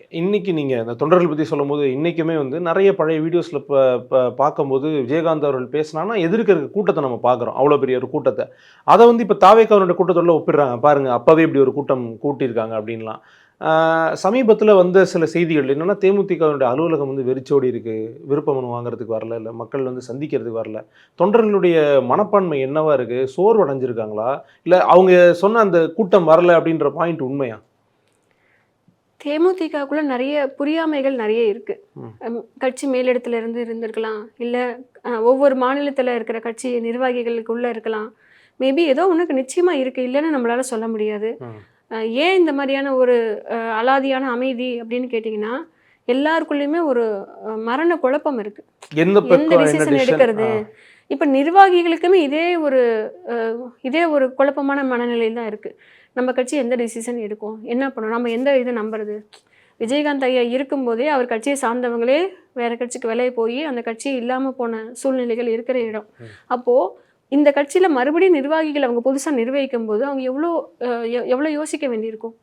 Okay. இன்னைக்கு நீங்க அந்த தொண்டர்கள் பத்தி சொல்லும்போது, இன்னைக்குமே வந்து நெறைய பழைய வீடியோஸ்ல பார்க்கும்போது, விஜயகாந்த் அவர்கள் பேசினார்னா, எதிர்க்க இருக்க கூட்டத்த நம்ம பார்க்குறோம். அவ்வளோ பெரிய ஒரு கூட்டத்த. அத வந்து இப்ப தாவேக்காவினுடைய கூட்டத்தோட ஒப்பிடுறாங்க. பாருங்க, அப்பவே இப்படி ஒரு கூட்டம் கூட்டியிருக்காங்க அப்படின்லாம். சமீபத்தில வந்த சில செய்திகள் என்னன்னா, தேமுதிகவினுடைய அலுவலகம் வந்து வெறிச்சோடி இருக்கு. விருப்ப மனு வாங்குறதுக்கு வரல, இல்ல மக்கள் வந்து சந்திக்கிறதுக்கு வரல. தொண்டர்களுடைய மனப்பான்மை என்னவா இருக்கு? சோர்வடைஞ்சிருக்காங்களா? இல்ல அவங்க சொன்ன அந்த கூட்டம் வரல அப்படின்ற பாயிண்ட் உண்மையா? தேமுதிகக்குள்ள நெறைய புரியாமைகள் நெறைய இருக்கு. ம். கட்சி மேலிடத்துல இருந்து இருந்திருக்கலாம். இல்ல ஒவ்வொரு மாநிலத்தில இருக்கிற கட்சி நிர்வாகிகளுக்குள்ள இருக்கலாம். மேபி ஏதோ ஒண்ணுக்கு நிச்சயமா இருக்கு. இல்லன்னு நம்மளால சொல்ல முடியாது. ம். ஏன் இந்த மாரியான ஒரு அலாதியான அமைதி அப்படின்னு கேட்டீங்கன்னா, எல்லாருக்குள்ளயுமே ஒரு மரண குழப்பம் இருக்கு. எந்த எந்த பக்கம் என்ன டிசிஷன் டிசிஷன்? எடுக்கிறது? இப்ப நிர்வாகிகளுக்குமே இதே ஒரு குழப்பமான மனநிலையில தான் இருக்கு. நம்ம கட்சி எந்த டிசிஷன் எடுக்கும்? என்ன பண்ணணும்? நம்ம எந்த இத நம்புறது? விஜயகாந்த் ஐயா இருக்கும்போதே, அவர் கட்சிய சார்ந்தவங்களே வேற கட்சிக்கு விலகி போயி, அந்த கட்சி இல்லாம போன சூழ்நிலைகள் இருக்கிற இடம். ம். அப்போ இந்த கட்சியில மறுபடியும் நிர்வாகிகள் அவங்க புதுசா நிர்வகிக்கும்போது, அவங்க எவ்ளோ யோசிக்க வேண்டியிருக்கும்?